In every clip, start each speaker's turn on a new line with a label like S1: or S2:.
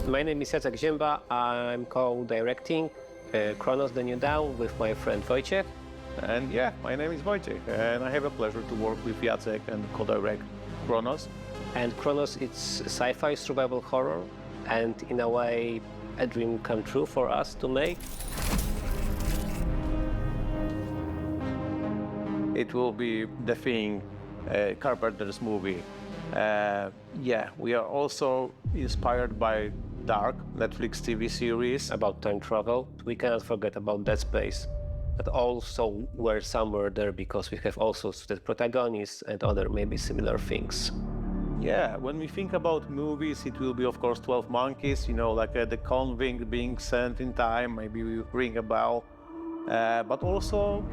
S1: My name is Jacek Ziemba. I'm co-directing Cronos, the new Down, with my friend Wojciech.
S2: And yeah, my name is Wojciech, and I have a pleasure to work with Jacek and co-direct Cronos.
S1: And Cronos, it's sci-fi survival horror, and in a way, a dream come true for us to make.
S2: It will be The Thing, Carpenter's movie. Yeah, we are also inspired by Dark, Netflix TV series.
S1: About time travel. We cannot forget about Dead Space. But also we're somewhere there because we have also the protagonists and other maybe similar things.
S2: Yeah, when we think about movies, it will be of course 12 Monkeys, you know, like the convict being sent in time, maybe we ring a bell. But also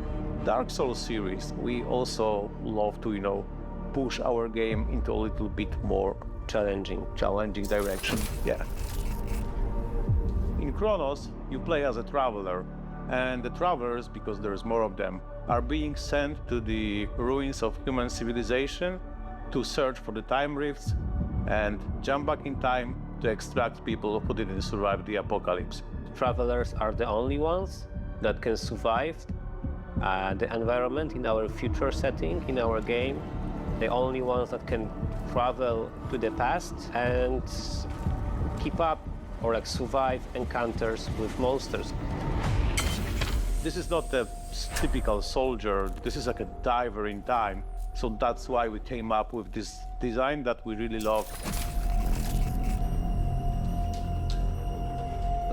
S2: Dark Souls series. We also love to, you know, push our game into a little bit more challenging direction. Yeah. In Cronos, you play as a traveler, and the travelers, because there's more of them, are being sent to the ruins of human civilization to search for the time rifts and jump back in time to extract people who didn't survive the apocalypse.
S1: Travelers are the only ones that can survive the environment in our future setting, in our game. The only ones that can travel to the past and keep up or like survive encounters with monsters.
S2: This is not a typical soldier, this is like a diver in time. So that's why we came up with this design that we really love.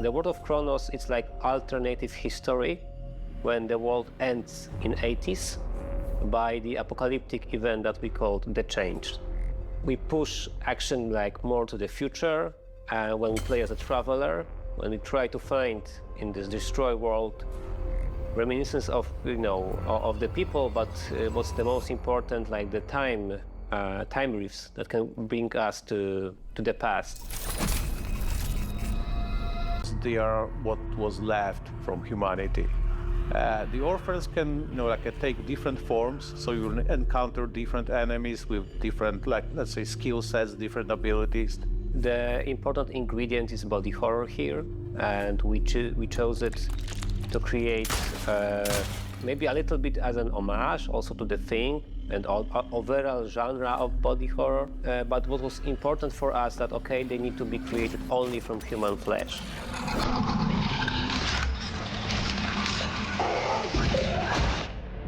S1: The world of Cronos, it's like alternative history when the world ends in 80s by the apocalyptic event that we called the Change. We push action like more to the future when we play as a traveler, when we try to find in this destroyed world reminiscence of, you know, of the people, but what's the most important, like the time rifts that can bring us to the past.
S2: They are what was left from humanity. The orphans can, you know, like take different forms, so you encounter different enemies with different, like, let's say, skill sets, different abilities.
S1: The important ingredient is body horror here, and we chose it to create maybe a little bit as an homage also to The Thing and overall genre of body horror. But what was important for us that, okay, they need to be created only from human flesh.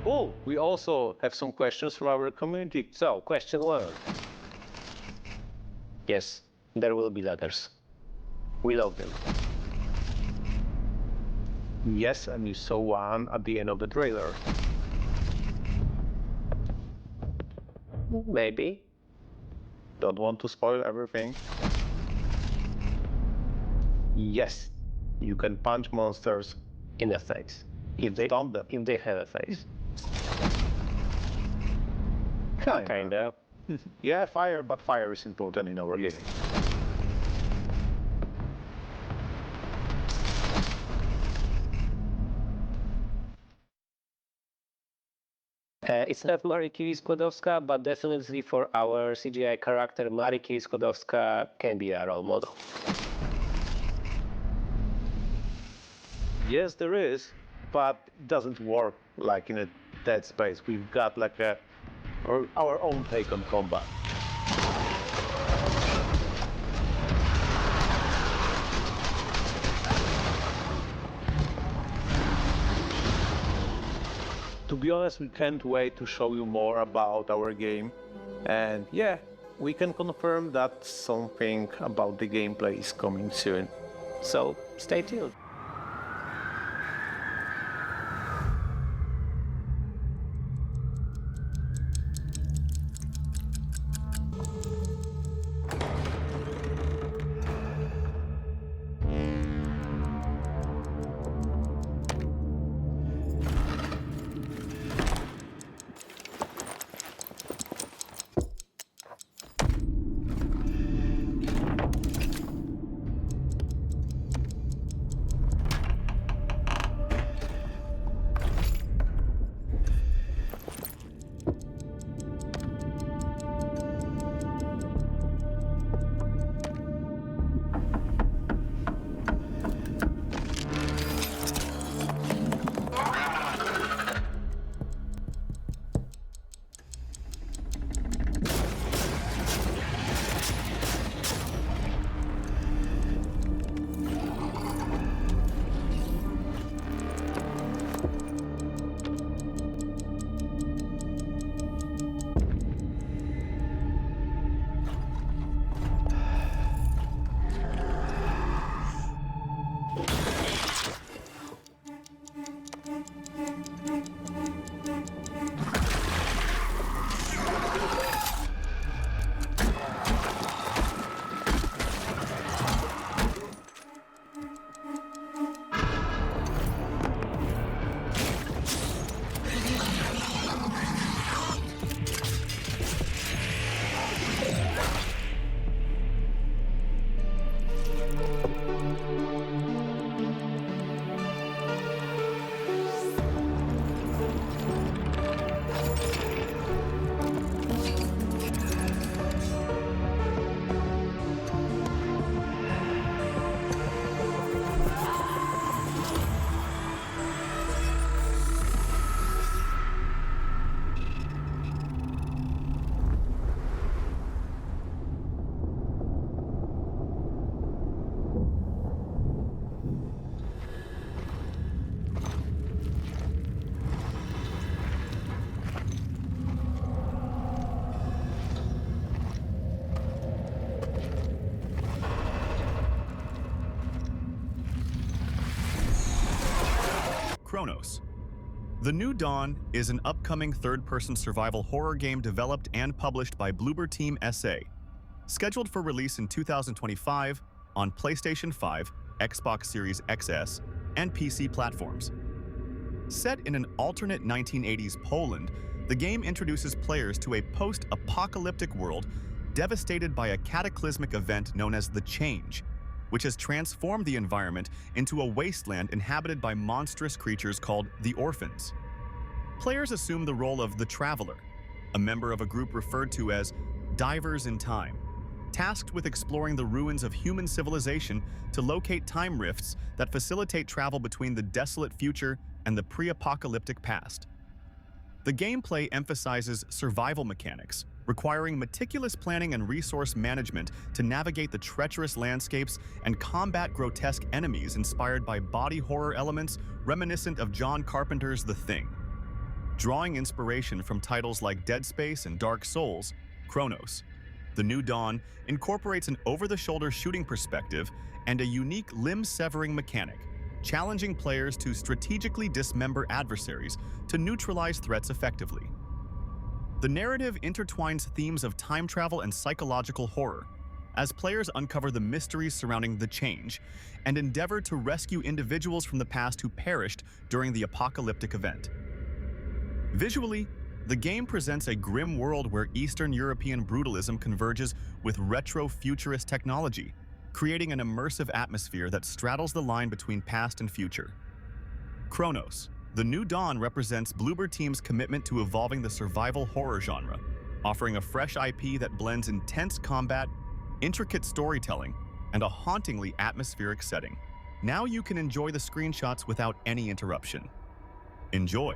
S2: Cool. We also have some questions from our community.
S1: So, question 1. Yes, there will be letters. We love them.
S2: Yes, and you saw one at the end of the trailer.
S1: Maybe.
S2: Don't want to spoil everything. Yes, you can punch monsters
S1: In the face.
S2: if they stomp them.
S1: If they have a face.
S2: Kinda. Yeah, fire, but fire is important in our game.
S1: It's not Mariki Skłodowska, but definitely for our CGI character, Mariki Skłodowska can be a role model.
S2: Yes, there is, but it doesn't work like in a Dead Space. We've got like our own take on combat. To be honest, we can't wait to show you more about our game. And yeah, we can confirm that something about the gameplay is coming soon.
S1: So stay tuned.
S3: Cronos. The New Dawn is an upcoming third-person survival horror game developed and published by Bloober Team S.A, scheduled for release in 2025 on PlayStation 5, Xbox Series XS, and PC platforms. Set in an alternate 1980s Poland, the game introduces players to a post-apocalyptic world devastated by a cataclysmic event known as the Change, which has transformed the environment into a wasteland inhabited by monstrous creatures called the Orphans. Players assume the role of the Traveler, a member of a group referred to as Divers in Time, tasked with exploring the ruins of human civilization to locate time rifts that facilitate travel between the desolate future and the pre-apocalyptic past. The gameplay emphasizes survival mechanics, requiring meticulous planning and resource management to navigate the treacherous landscapes and combat grotesque enemies inspired by body horror elements reminiscent of John Carpenter's The Thing. Drawing inspiration from titles like Dead Space and Dark Souls, Cronos, The New Dawn incorporates an over-the-shoulder shooting perspective and a unique limb-severing mechanic, challenging players to strategically dismember adversaries to neutralize threats effectively. The narrative intertwines themes of time travel and psychological horror, as players uncover the mysteries surrounding the Change and endeavor to rescue individuals from the past who perished during the apocalyptic event. Visually, the game presents a grim world where Eastern European brutalism converges with retro-futurist technology, creating an immersive atmosphere that straddles the line between past and future. Cronos, The New Dawn represents Bloober Team's commitment to evolving the survival horror genre, offering a fresh IP that blends intense combat, intricate storytelling, and a hauntingly atmospheric setting. Now you can enjoy the screenshots without any interruption. Enjoy!